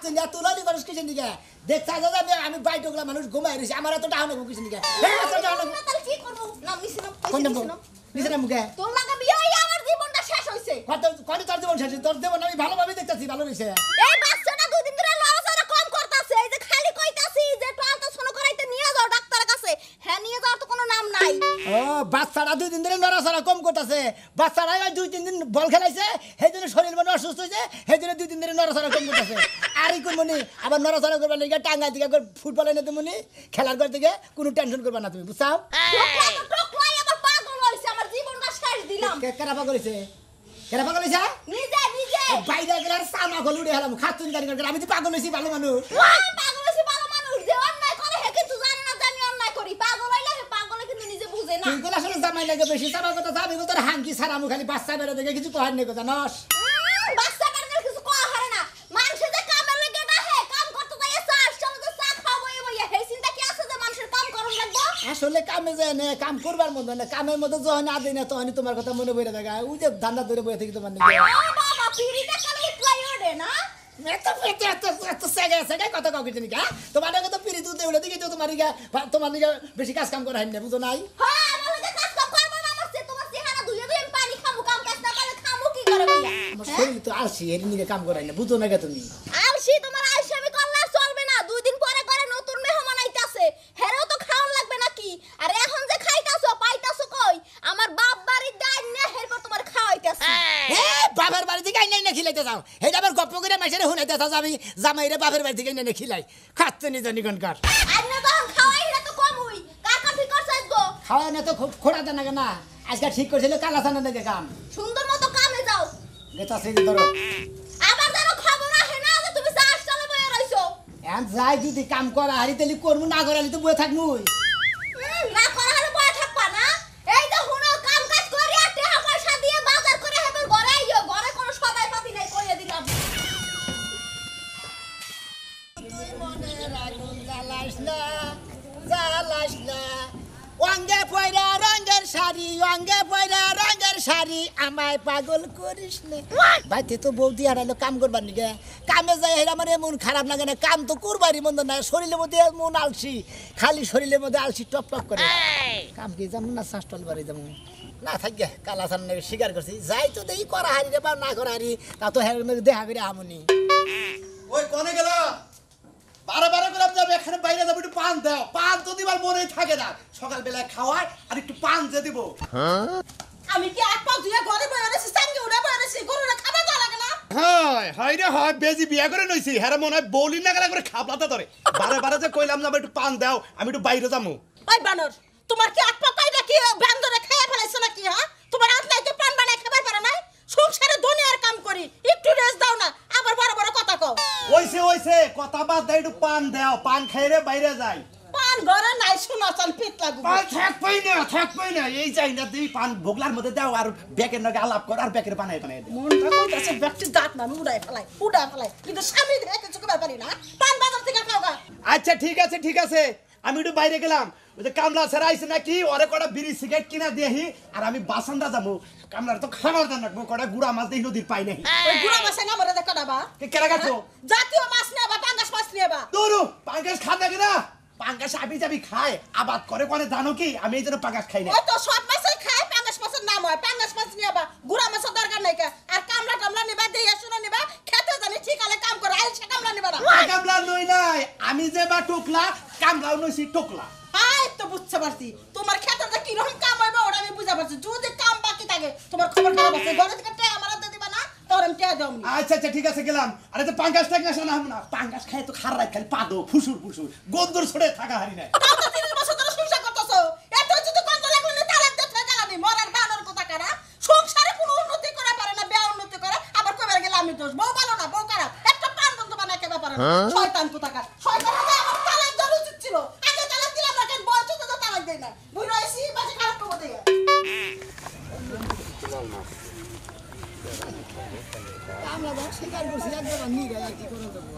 খাচ্ছে না তুলালি মানুষ কিসের দিকে দেখতে যাবে আমি বাইটগুলা মানুষ ঘুমাই রয়েছে আমার এত ডাউন হবো কিসের দিকে কি করবো না মিছিলাম নিচে মুখে তোর লাগা বিয়ে হয়ে আমার জীবনটা শেষ হইছে কত তোর জীবন শেষ তোর জীবন আমি ভালোভাবে দেখতেছি ভালো হয়েছে এই বাচ্চাটা দুদিন ধরে লড়াচড়া কম করতেছে এই যে খালি কইতাছি যে একটু আল্ট্রাসাউন্ড করাইতে নিয়ে যাও ডাক্তারের কাছে হ্যাঁ নিয়ে যাওয়ার তো কোনো নাম নাই ও বাচ্চারা 2 দিন ধরে নড়াচড়া কম করতেছে বাচ্চারা 2-3 দিন বল খেলাইছে সেই জন্য শরীর মনে অসুস্থ হয়েছে সেই জন্য 2 দিন ধরে নড়াচড়া কম করতেছে আর কোন মনি আবার নড়াচড়া করবার লেগে টাঙ্গা দিকে ফুটবল এনে তুমি খেলার ঘর থেকে কোনো টেনশন করবা না তুমি বুঝছাও টোকলাই আবার পাগল হইছে আমার জীবনটা শেষ দিলাম কেরা পাগল হইছে কেরা পাগল হইছে নিজে বাইরে গেলার সামা গল উড়ে হলাম খাতুন গাড়ি করে আমি তো পাগল হইছি ভালো মানুষ পাগল হইছে ভালো মানুষ যে অন্যায় করে হে কিন্তু জানে না যে আমি অন্যায় করি পাগল হইলে হে পাগলে কিন্তু নিজে বুঝে না তুই আসলে জামাই লাগে বেশি সারা কথা যাবি তোর হাঙ্কি সারামু খালি বাচ্চা বেড়ে দেখে কিছু কহার নেই কথা নস বাচ্চা বেড়ে কিছু কয়া হারে না মানুষে যে কামের লাগে না হে কাম করতে যাই চাষ চলে যে চা খাবো এই হে চিন্তা কি আছে যে মানুষের কাম করন লাগবে আসলে কামে যায় না কাম করবার মতো না কামের মতো যখন আদি না তখন তোমার কথা মনে পড়ে থাকে ওই যে ধান্দা ধরে বসে থেকে তোমার নাকি বাবা পিড়িটা কালে উঠলাই ওড়ে না এত সেগে কথা কাউ কিছু নাকি তোমার নাকি তো পিড়ি দুধ দেউলে দিকে তোমার নাকি বেশি কাজ কাম করা হয় না বুঝো নাই হ্যাঁ আমার লাগে কাজ কাম করব না আমার তোমার চেহারা ধুয়ে ধুয়ে পানি খামু কাম কাজ না করলে খামু কি করে ভাইয়া আমার শরীর তো আলসি এর নিয়ে কাম করাই না বুঝো না কে তুমি আলসি তোমার আলসি আমি করলে আর চলবে না 2 দিন পরে করে নতুন মেহমান আইতাছে হেরেও তো খাওয়ান লাগবে নাকি আর এখন যে খাইতাছো পাইতাছো কই আমার বাপ বাড়ির ডাইন না হেরপর তোমার খাওয়াইতাছে এ বাবার বাড়ি থেকে আইনা না খিলাইতে যাও হেটা আবার গপ্প করে মাইসেরে হুনাইতে যাও আমি জামাইরে বাবার বাড়ি থেকে আইনা খিলাই খাচ্ছে নি জানি কোনকার আইনা তখন খাওয়াই না তো কম হই কাকা ঠিক করছাস গো খাওয়া না তো খুব খোড়া দেন না আজকে ঠিক করছিল কালা সানা দেখে কাম সুন্দর মতো কামে যাও গেতা সেই ধরো আবার জানো খবর আহে না যে তুমি চাষ চলে বয়ে রইছো এন যাই যদি কাম করা হারি তেলি করমু না করালি তো বয়ে থাকমুই না করা হলে বয়ে থাকবা না এই যে হুনো কাম কাজ করে আর টাকা পয়সা দিয়ে বাজার করে হেবে ঘরে আইও ঘরে কোনো সদাই পাতি নাই কইয়া দিলাম তুই মনে রাগুন জ্বালাস না অঙ্গে পয়রা রঙের শাড়ি আমায় পাগল করিস না বাইতে তো বৌদি হারাইলো কাম করবার নিকে কামে যাই হেরা আমার এমন খারাপ লাগে না কাম তো করবারই মন্দ না শরীরের মধ্যে এমন আলসি খালি শরীরের মধ্যে আলসি টপ টপ করে কাম কি যেমন না শ্বাসটল বাড়ি যেমন না থাকি কালা সামনে স্বীকার করছি যাই তো দেখি করা হারি রে বা না করা হারি তা তো হের মধ্যে দেখা করে আমনি ওই কোনে গেল বারে করে যাবে এখানে বাইরে যাবে একটু পান দাও পান তো দিবার মনেই থাকে না সকালবেলা খাওয়ায় আর একটু পান দিয়ে দিব আমি কি এক পা দুয়া ঘরে বয়ে রইছি সঙ্গে উড়ে বয়ে রইছি গরুরা খাবার দাও লাগে না হয় রে হয় বেজি বিয়া করে নইছি হ্যাঁ মনে হয় বলি না গেলা করে খাবলাতে ধরে বারে যে কইলাম না একটু পান দাও আমি একটু বাইরে যামু ওই বানর তোমার কি এক পা কইরা কি বান্দরে খেয়ে ফেলাইছ নাকি হ্যাঁ তোমার হাত লাইতে পান বানায় খাবার পারে না সংসারে দুনিয়ার কাম করি একটু রেস্ট দাও না আবার বড় কথা কও ওইছে কথা বাদ দাও একটু পান দাও পান খাইরে বাইরে যাই পান ঘরে নাই শোনা চল পিট লাগু পান থাকবই না এই চাই না তুই পান ভোগলার মধ্যে দাও আর ব্যাকের নগে আলাপ কর আর ব্যাকের বানাই দে মনটা কইতাছে ব্যক্তি দাঁত না উড়াই ফেলাই কিন্তু স্বামী দেখে চোখে পারি না পান বাজার থেকে খাওগা আচ্ছা ঠিক আছে আমি একটু বাইরে গেলাম ওই যে কামলা স্যার আইছে নাকি ওরে কটা বিড়ি সিগারেট কিনা দিয়েহি আর আমি বাসান্দা যাবো কামলার তো খাবার দান রাখবো কটা গুড়া মাছ দিয়ে নদীর পাই নাই ওই গুড়া মাছে না মরে দেখা দাবা কেরা কাটবো জাতীয় মাছ নেবা পাঙ্গাস মাছ নেবা দৌড়ু পাঙ্গাস খান নাকি না পাঙ্গাস যাবি খায় আবাদ করে কোনে জানো কি আমি এই জন্য পাঙ্গাস খাই না ও তো সব মাছই খায় পাঙ্গাস মাছের নাম হয় পাঙ্গাস মাছ নেবা গুড়া মাছের দরকার নাই আর কামলা নেবা দেইয়া শুনে নেবা খেতে জানি ঠিক আলে কাম করে আইছে কামলা নেবা না কামলা নই নাই আমি যে বা টুকলা কামলাও নইছি টুকলা আই তো বুঝতে পারছি তোমার খেতে কি রকম কাম হইবে ওটা আমি বুঝা পারছি যদি কাম বাকি থাকে তোমার খবর খারাপ আছে ঘরে থেকে টে আমার হাতে দিবা না তোর আমি টে দাও না আচ্ছা ঠিক আছে গেলাম আরে তো পাঙ্গাস টাক না পাঙ্গাস খায় তো খার রাখ খালি পাদো ফুসুর গন্ধর ছড়ে থাকা হারি না তাও তো 30 বছর ধরে সংসার করতেছো এত যদি গন্ধ লাগলে না তালাক দিতে জ্বালাবি মরার বানর কথা কারা সংসারে কোনো উন্নতি করা পারে না বেয়া উন্নতি করে আবার কইবার গেলে আমি দোষ বউ ভালো না বউ খারাপ একটা পান বন্ধ বানায় কেবা পারে না শয়তান কোথাকার শয়তান আমার তালাক দেওয়া উচিত ছিল আগে তালাক দিলাম না কেন বয়স তো তালাক দেই না বুই রইছি বাজে খারাপ করব দেই আমরা তো স্বীকার করছি একবার নিয়ে আর কি করে দেবো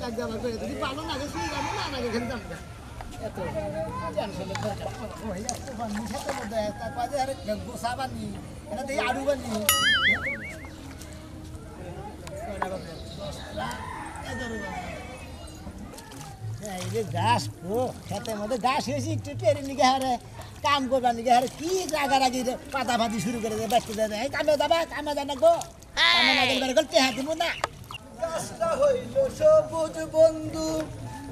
একবার করে যদি ভালো না গেছে যাবো না আগে এখানে যাবো এত টেনশনে হয়ে যাচ্ছে মিঠাতে মধ্যে তারপরে আরে গোসা বানি এটা দিয়ে আড়ু বানি 10 টা 11 যে ঘাস খেতের মধ্যে ঘাস হয়েছে একটু টেরে নিকে হারে কাম করবার নিকে হারে কি রাগারাগি পাতা ফাতি শুরু করে দেয় ব্যস্ত দেয় এই কামে যাবা কামে যা না গো কামে না গেলে গেল টেহা দিব না গাছটা হইল সবুজ বন্ধু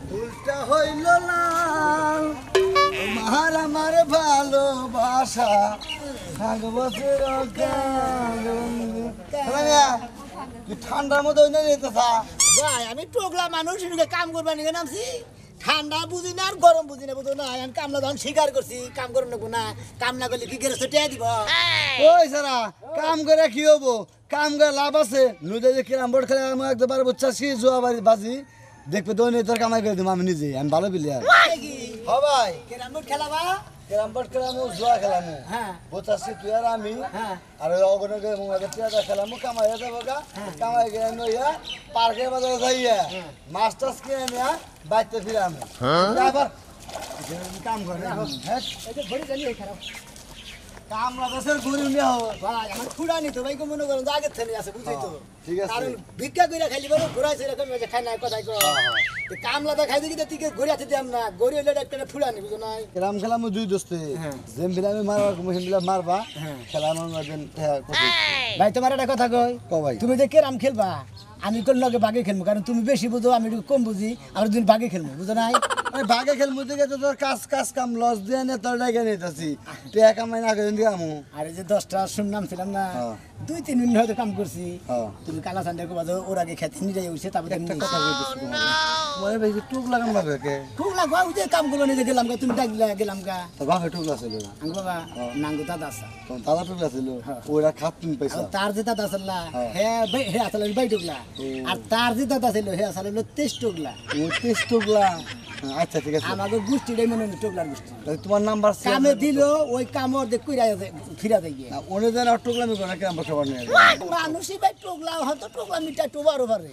ফুলটা হইল লাল তোমার আমার ভালোবাসা ভাগবতের কি ঠান্ডার মধ্যে ওই নিতে ভাই আমি টোকলা মানুষ এদিকে কাম করবার নিকে নামছি ঠান্ডা বুঝি না আর গরম বুঝি না বুঝো না আমি কামলা যখন স্বীকার করছি কাম করে নেবো না কাম না করলে কি গেরস্ত টেহা দিব ওই সারা কাম করে কি হবো কাম করে লাভ আছে নদী যে কিরাম বোর্ড খেলে আমি একদম পারবো চাষি জোয়া বাজি দেখবে দৈনিক তোর কামাই করে দেবো আমি নিজে আমি ভালো প্লেয়ার ভাই কেরাম বোর্ড খেলাবা কিরাম বোর্ড খেলামো জোয়া খেলামো হ্যাঁ বোচাচ্ছি তুই আর আমি হ্যাঁ আর ওই অগণকে টিয়াটা খেলামো কামাই যাবো গা কামাই গিয়ে নইয়া পার্কের বাজারে যাইয়া মাছ টাছ কিনে নিয়া বাইতে ফিরাম আবার কাম করে হ্যাঁ এই যে ঘড়ি জানি খারাপ কাম লাগাছে ঘুরে নিয়ে হবো ভাই আমার খুঁড়া নিত ভাই কো মনে করেন আগের থেকে আছে বুঝলি তো ঠিক আছে কারণ ভিক্ষা কইরা খাইলি বড় ঘুরাইছে এরকম যে খাই না কথাই কো কামলাটা খাইতে গিয়ে তিকে ঘুরাতে দিয়াম না গড়ি হইলে একটা ফুড়া নি বুঝো নাই কিরাম খেলামো দুই দোস্তে হ্যাঁ। যেম বিলামে মারবা হেম বিলা মারবা হ্যাঁ। খেলানো দেন ভাই তোমার একটা কথা কই ক ভাই তুমি যে কেরাম খেলবা আমি কোন লগে বাগে খেলবো কারণ তুমি বেশি বুঝো আমি একটু কম বুঝি আর দিন বাগে খেলবো বুঝো নাই ওই ভাগে খেল মুতে গেছে তোর কাজ কাম লস দিয়ে নে তোর ডাইগে নিতেছি টিয়া কামাই না করে দিয়ে আমু আর এই যে 10টা শুনলাম ছিলাম না হ্যাঁ। 2-3 মিনিট হয়তো কাম করছি হ্যাঁ। তুমি কালা সান্ডে কো বাজো ওর আগে খেতে নিয়ে যাই উঠছে তারপরে একটা কথা কইতেছি তোমারে ভাই যে টুক লাগান লাগে কে খুব লাগবা ওই যে কামগুলো নিয়ে গেলাম গা তুমি ডাকলা গেলাম গা তোর বাপে টুক আছিল আমি বাবা নাঙ্গু দাদা আছে তোর দাদা টুক আছিল ওরা খাত তুমি পয়সা আর তার যে দাদা ছিল হ্যাঁ। হে আসলে বাই টুকলা আর তার যে দাদা ছিল হে আসলে 23 টুকলা ও টেস্ট টুকলা আচ্ছা ঠিক আছে আমাকে গোষ্ঠীটাই মনে হয় টুকলার গোষ্ঠী তাহলে তোমার নাম্বার কামে দিল ওই কামর দেখ কইরা ফিরা যাই গিয়ে ওনে দেন আর টুকলামি করে কিরাম বসবার নিয়ে মানুষই ভাই টুকলা হয়তো টুকলা মিটা টুবারও পারে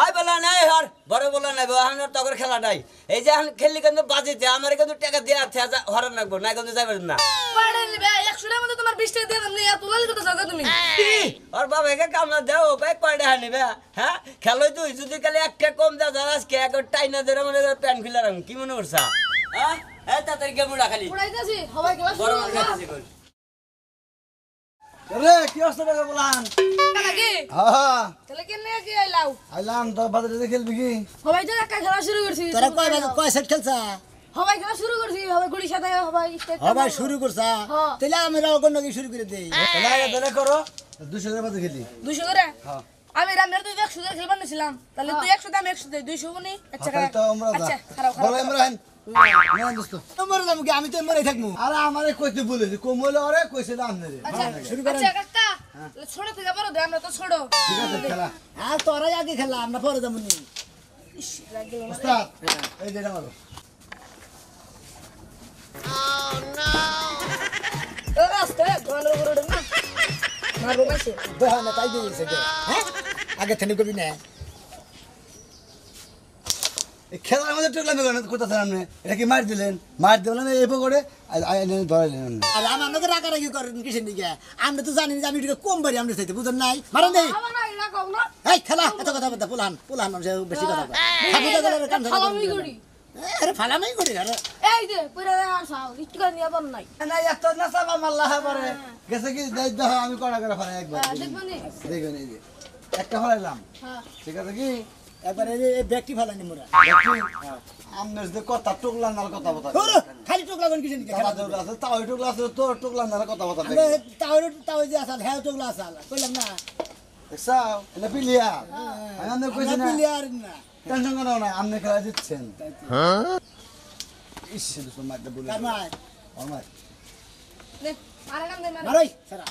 আই বলা নাই হর বড় বলা নাই আমরা তগর খেলা নাই এই যে এখন খেললি কিন্তু বাজিতে আমার কিন্তু টাকা দিয়ে আছে হরান রাখবো না কিন্তু যাবেন না ওর বাবাকে কামনা দেও ভাই কয়টা নিবে হ্যাঁ খেলোই তুই যদি খালি একটা কম দা যারা আজকে এক টাইনা ধরে মনে প্যান ফিলার কি মনে করছা হ্যাঁ হ্যাঁ তাড়াতাড়ি কেমন খালি বড় বড় খাইতেছি কই রে কি অবস্থা টাকা বলান হ্যাঁ আইলাম তো বাজারে খেলবি কি তোরা কয় সেট খেলছা হবাই শুরু করছা তাহলে আমরা অন্য কি শুরু করে দেই তাহলে করো 200 টাকা বাজে খেলি 200 করে হ্যাঁ আমি রামের তুই 100 করে খেলবার নিছিলাম তাহলে তুই 100 দাম 100 দে 200 কোনি আচ্ছা তাহলে তো আমরা আচ্ছা খারাপ বলো খারাপ ইমরান না দোস্ত তোমার দাম কি আমি তো মরে থাকবো আরে আমারে কইতে বলেছি কমলে ওরে কইছে দাম নে রে আচ্ছা শুরু করেন। আচ্ছা কাকা ছোট থেকে বড় দে আমরা তো ছোট ঠিক আছে খেলা আর তোরাই আগে খেলা আমরা পরে যাবো নি ইস, লাগলো না। উস্তাদ এই যে মারো ও আস্তে দোকানের উপরে উঠে না মারবো মাসে দেখা না তাই দিয়েছে হ্যাঁ আগে থেকে করবি না এই খেলার মধ্যে টুকলামি করেন কোথায় আপনি এটা কি মার দিলেন মার দিলেন এই করে ধরাইলেন আর আমার লোকে রাগারাগি করেন কিসের দিকে আমরা তো জানি যে আমি একটু কম বাড়ি আমরা চাইতে বুঝেন নাই মারেন দেই আমার না এটা কম না এই খেলা এত কথা বলতে পুলান পুলান মানুষের বেশি কথা কয় হাবুদা গেলে কাম ধরে খালামি করি আরে ফালামাই করি আরে এই যে পুরা আসাও একটু করে নিয়ে বল নাই না এত না সাবা মাল্লাহ পারে গেছে কি দেখো আমি কড়া করে ফেলাই একবার দেখবো নি দেখুন এই যে একটা ফেলাইলাম হ্যাঁ ঠিক আছে কি একবার এই ব্যক্তি ফালানি মোরা আমনের যে কথা টুকলা নাল কথা বতা ওরে খালি টুকলা কোন কিসের দিকে খেলা খেলা আছে তাও টুকলা আছে তোর টুকলা নাল কথা বতা আমরা তাও তাও যে আসাল হ্যাঁ টুকলা আসাল কইলাম না দেখছাও এটা পিলিয়া আমি কইছি না প্লেয়ার না টেনশন করো না আপনি খেলা দিচ্ছেন ইস দুশো মারতে বলে কারমাই আমার নে আরে নাম দে না মারই সারা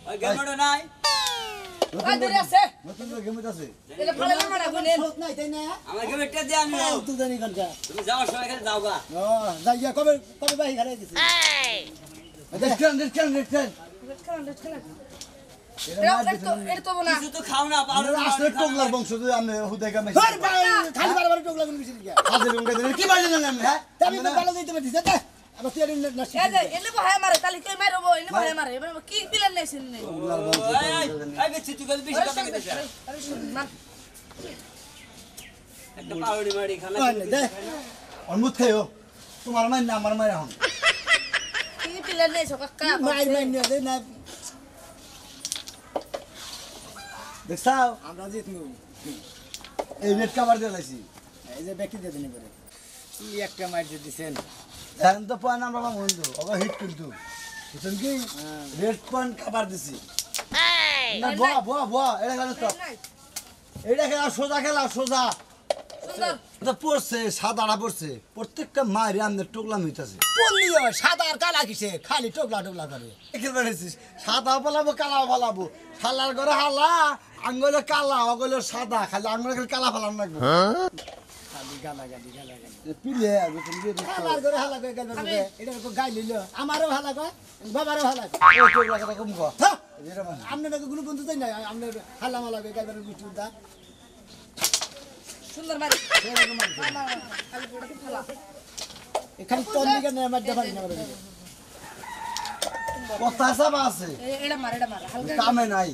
ওই গেমড়ো নাই ওই দূরে আছে নতুন গেম আছে এটা ফালে না মারা গুনে সত নাই তাই না আমার গেমটা দিয়ে আমি তুই জানি কোনটা তুমি যাওয়ার সময় খালি যাও গা ও যাইয়া কবে কবে বাহি ঘরে গেছিস দেখছেন দেখছেন দেখছেন খেলা এটা মার দিছেন এটা তো না কিছু তো খাও না পাউডার আমরা আসলে টুকলার বংশ যদি আমি হুদাই কামে ধর ভাই খালি বারবার টুকলা কোন কিসের দিকে হাজির উঙ্গা দেন কি বাজে জানেন হ্যাঁ আমি তো ভালো দিতে পারছিস আবার তুই এদিন না এই যে এনে বহায় মারে তাহলে কই মারবো এনে বহায় মারে এবার কি প্ল্যান নেছেন নে এই বেশি তুই বেশি কথা কইছিস একটা পাউডি মারি খানা দে অনুমত খাইও তোমার মাই না আমার মাই এখন কি প্ল্যান নেছ কাকা মাই নিয়ে দে না দেখছাও আমরা জিতমু এই রেড কাভার দিয়ে লাইছি এই যে ব্যক্তি দিয়ে দিন করে কি একটা মাইর দিছেন এখন তো পয়েন্ট আমরা পাবো কিন্তু ওকে হিট কিন্তু বুঝছেন কি রেড পয়েন্ট কাভার দিছি না বুয়া বুয়া বুয়া এটা খেলা তো এটা খেলা সোজা খেলা সোজা সুন্দর এটা পড়ছে সাদাটা পড়ছে প্রত্যেকটা মায়ের আমাদের টোকলাম হইতাছে পল্লিও সাদা আর কালা কিসে খালি টোকলা টোকলা করে দেখে বেড়েছিস সাদা পালাবো কালা পালাবো শালার ঘরে হালা আঙ্গুলে কালা ওগুলো সাদা খালি আঙ্গুলে খালি কালা ফালান লাগবে খালি গালা গালি গালা গালি পিলে বুঝছেন কি আমার করে হালা কয় গেল রে এটা তো গাই লইল আমারও হালা কয় বাবারও হালা কয় ও টোকলা কথা কম কর হ্যাঁ এরকম আপনার নাকি কোনো বন্ধু তাই না আপনার হালা মালা কয় গাইবার বিটু দা সুন্দর মারে এখানে তন্নি কেন আমার দেখা না করে কথা সব আছে এটা মার হালকা কামে নাই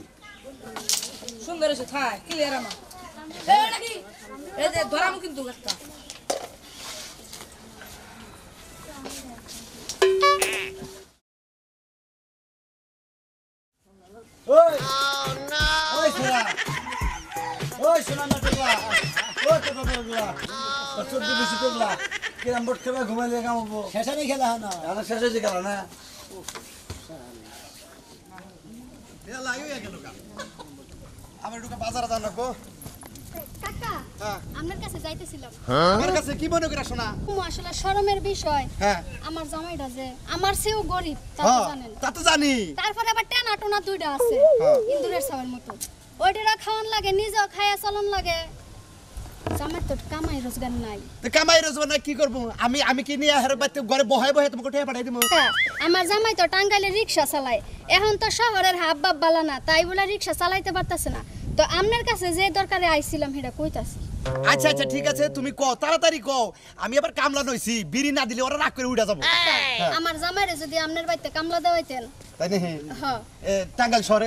সুন্দর এসে থাক ক্লিয়ার আমার এটা কি এই যে ধরাম কিন্তু একটা ওই ওই সোনা ওই সোনা না টোকলা ওই টোকলা চোদ্দ বেশি টোকলা কিরাম বোট খেলা ঘুমাইলে কামাবো শেষে নেই খেলা হয় না এখন শেষ হয়েছে খেলা না আমার একটু বাজারে যান লাগবো কাকা আপনার কাছে যাইতেছিলাম আমার কাছে কি মনে করে শোনা আসলে শরমের বিষয় হ্যাঁ আমার জামাইটা যে আমার চেয়েও গরিব তা তো হ্যাঁ জানেন তা তো জানি তারপরে আবার টেনা টোনা দুইটা আছে ইন্দুরের সাওয়ার মতো ওইটা খাওয়ান লাগে নিজেও খাইয়া চলন লাগে জামাই তো কামাই রোজগার নাই তো কামাই রোজগার না কি করবো আমি আমি কি নিয়ে হের বাড়িতে ঘরে বহাই বহাই তোমাকে উঠে পাঠাই দিব কা, আমার জামাই তো টাঙ্গাইলে রিক্সা চালায় এখন তো শহরের হাব বাপ বালা না তাই বলে রিক্সা চালাইতে পারতাছে না তো আপনার কাছে যে দরকারে আইছিলাম সেটা কইতাছি আচ্ছা আচ্ছা ঠিক আছে তুমি কও তাড়াতাড়ি কও আমি আবার কামলা নইছি বিড়ি না দিলে ওরা রাগ করে উড়া যাবো আমার জামাইরে যদি আপনার বাড়িতে কামলা দেওয়াইতেন তাই নাকি হ্যাঁ টাঙ্গাইল শহরে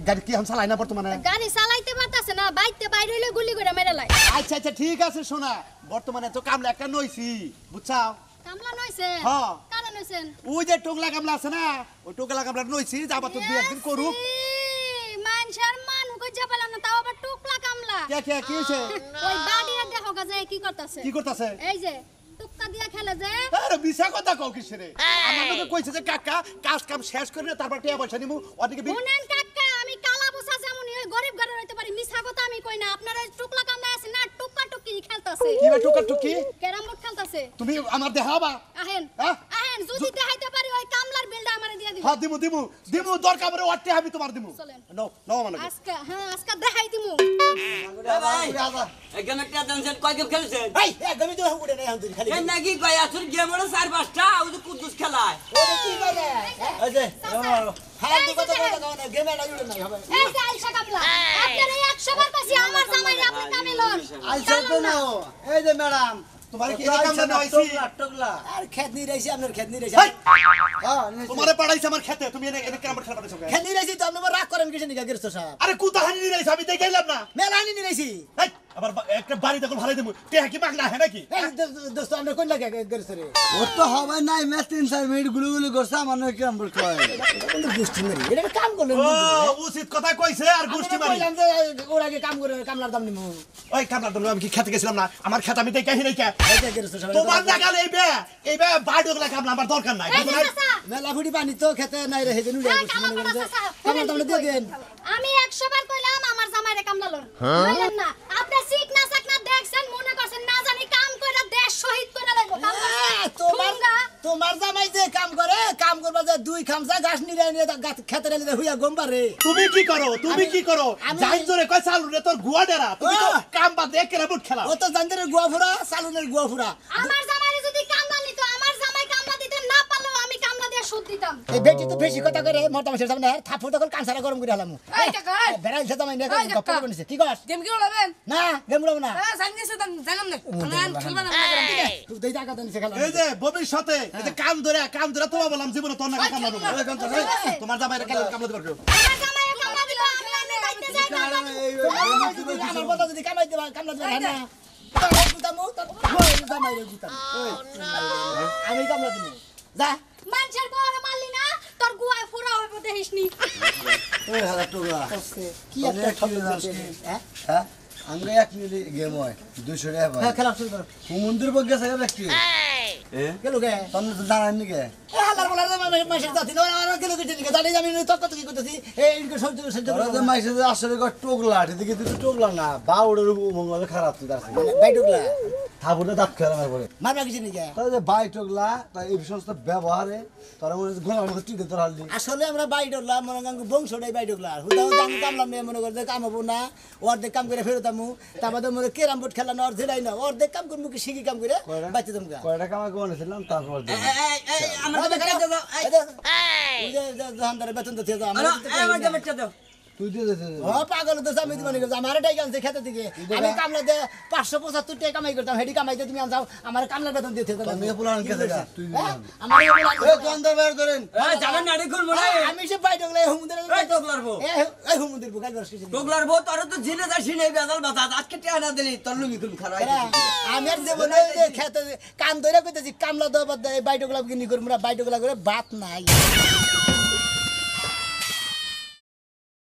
গাড়ি কি এখন চালাই না বর্তমানে গাড়ি চালাইতে পারতাছে না বাইতে বাইরে হইলে গুলি করে মেরে লাই আচ্ছা আচ্ছা ঠিক আছে শোনা বর্তমানে তো কামলা একটা নইছি বুঝছাও কামলা নইছেন হ্যাঁ। কারে নইছেন ওই যে টোকলা কামলা আছে না ওই টোকলা কামলা নইছি যাবা তো দুই একদিন করুক মানুষের মানু কই যাবেলাম না তাও আবার টুকলা কামলা কে কে কি হইছে ওই বাড়িয়া দেখো গা যায় কি করতাছে কি করতেছে এই যে টুক্কা দিয়া খেলে যে আরে বিশা কথা কও কিসেরে আমার লোকে কইছে যে কাকা কাজ কাম শেষ করে না তারপর টাকা পয়সা নিমু ওদিকে শুনেন কাকা আমি কালা বসা যেমন ওই গরিব ঘরে হইতে পারি মিছা কথা আমি কই না আপনারা টুকলা কামলা আছে না টুক্কা টুকি খেলতাছে কি বে টুকা টুকি ক্যারাম বোর্ড খেলতাছে তুমি আমার দেখাবা আহেন হ্যাঁ? আহেন যদি দেখাইতে পারি ওই কামলার বিলটা আমারে দিয়া দিবেন হ্যাঁ দিমু দিমু দিমু দরকার পড়ে ওয়াটে আমি তোমার দিমু চলেন। নো নো মানে আজকে হ্যাঁ আজকে দেখাই দিমু এখানে একটা দানছেন কয় গেম খেলেছেন এই একদমই তো উড়ে নাই আমি খালি এই নাকি কয় আসুন গেম হলো 4-5টা ওই যে কুদ্দুস খেলায় ওরে কি করে এই যে হ্যাঁ তো কথা কথা কও না গেমে না উড়ে নাই হবে এই যে আইসা কামলা আপনারা 100 বার পাছি আমার জামাইরে আপনি কামে লন আইসা তো না ও। এই যে ম্যাডাম তোমার কি এই কামলা নইছি টোকলা আর খেত নি রাইছি আপনার খেত নি রাইছি হেই! হ্যাঁ নিশ্চয়। তোমারে পাঠাইছে আমার খেতে তুমি এনে এনে কেমন খেলা পাঠাইছো খেত নি রাইছি তো আপনি রাগ করেন কিছু নিকা গেরস্ত সাহেব আরে কুতা হানি নিয়ে রাইছো আমি দেখাইলাম না মেলা নি রাইছি হেই! আবার একটা বাড়ি দেখো ভালো দিমু টেহা কি মাগনা হে নাকি এই দোস্ত আপনি কোন লাগে গেরস্ত রে ও তো হবে নাই মে 3-4 মিনিট গুলুগুলু করছে আমার নয় কিরাম বল খাওয়াই কিন্তু গোষ্ঠী মেরি এটা কাম করলেন ও উচিত কথা কইছে আর গোষ্ঠী মারি কইলাম যে ওর আগে কাম করে কামলার দাম নিমু ওই কামলা দল আমি কি খেতে গেছিলাম না আমার খেত আমি দেখাই নাই কে এই যে গেরস্ত সাহেব তোমার লাগাল এই বে বাড়ি কামলা আমার দরকার নাই এই যে চাচা মেলা ফুটি পানি তো খেতে নাই রে হেজে নুলে গোষ্ঠী মনে করেন যে কামলার দাম দিয়ে দেন আমি 100 বার কইলাম আমার জামাইরে কামলা লন কইলেন না আপনি শিখ না দেখছেন মনে করছেন না জানি কাম কইরা দেশ শহীদ কইরা লাগবো তোমার জামাই যে কাম করে কাম করবা যে দুই খামসা গাছ নিরে নিয়ে খেতে নিয়ে হইয়া গম্বারে তুমি কি করো আমি- যাই জোরে কয় চালু রে তোর গুয়া ডেরা তুমি তো ও! কাম বাদ দিয়ে কেরা বুট খেলা ও তো জানদের গুয়া ফুরা সালুনের গুয়া ফুরা আমার জামাইরে যদি কামলা নিত আমার জামাই কামলা দিতে না পারলেও আমি কামলা দিয়ে সুদ দিতাম এই বেটি তো বেশি কথা করে মোটা মাসের সামনে থাপু তখন কাঁসারা গরম করে হলাম এই কাকা, এই। বেড়াই খেতে আমি এই গপ্প কাকা। করে নিছে কি কস গেম কি উড়াবেন না গেম উড়াবো না হ্যাঁ জানিস তো জানাম না ও, আমি খেলবা না দেই টাকা দেন সে খেলা এই যে ভবিষ্যতে এই যে কাম ধরে তোমার বললাম জীবনে তোর নাকি কামলা দেবো এই কামটা, এই, তোমার জামাই কামলা দিবার কেউ আমার জামাইয়ে কামলা দিল আমি আনে বাইতে যাই কামলা দিব। আমার কথা যদি কামাই দেবা কামলা দেবা হ্যাঁ না তোর গুতামু তোর বই জামাই রে গুতাম আমি কামলা দিব যা মানুষের বড় মারলি না তোর গুয়ায় ফোড়া হইব দেখিসনি। ওই হাজার টাকা কি একটা ঠকল হ্যাঁ হ্যাঁ আঙ্গে 1 মিনিট গেম হয় 200 টাকা হ্যাঁ পাই খেলা শুরু কর মন্দির বগে আছে ব্যক্তি গেল গে তখন তো জানেন নি কে এ হালার বলার মাসের জাতি না আর গেল কে ঠিক জানি আমি তো কত কি করতেছি এই সহ্য সহ্য ওরা যে মাইসে যে আসলে কয় টোগলা এদিকে তুই টোগলা না বাউড়ের মঙ্গলে খারাপ তুই তার বাইডুগলা থাবুটা দাঁত খেলা আমার পরে মারবা কিছু নি গে তাহলে যে বাই টোগলা তাই এই সমস্ত ব্যবহারে তোরা মনে হচ্ছে ঘোড়া মতো টিকে তোর হালদি আসলে আমরা বাইডুগলা মনে গাঙ্গ বংশটাই বাইডুগলা হুদাও দাম কামলাম নিয়ে মনে করে কাম হবো না অর্ধেক কাম করে ফেরতামু তারপরে মনে কেরাম বোর্ড খেলা না অর্ধেক না অর্ধেক কাম করবো কি শিখি কাম করে বাইতে দাম গা কয়টা কামাই কোনেছিলাম তারপর দিন আমার জামাইটা দাও দোকানদারের বেতন তো দিয়ে দাও আমার জামাইটা দাও তুই দিয়ে দে ও পাগল তো আমি তো মনে করছি আমার টাকা আনছে খেতে থেকে আমি কামলা দিয়ে 575 টাকা কামাই করতাম হেডি কামাইতে তুমি আনছাও আমার কামলার বেতন দিতে তোর মেয়ে পুলান কে দেখা তুই আমার এ দন্দর বের করেন এই জামাই নাড়ি খুলবো না আমি সে বাইডগলা হুমুদের এই টোকলার বউ এই হুমুদের বুকাল বর্ষ কিছু টোকলার বউ তোর তো জিনে যাসি নাই বেজাল বাতা আজকে টিয়া না দিলি তোর লুঙ্গি খুল খারাপ আমি আর জীবনে যে খেতে কাম ধরে কইতেছি কামলা দেওয়া বাদ বাইডগলা কিনি করবো না বাইডগলা করে বাত নাই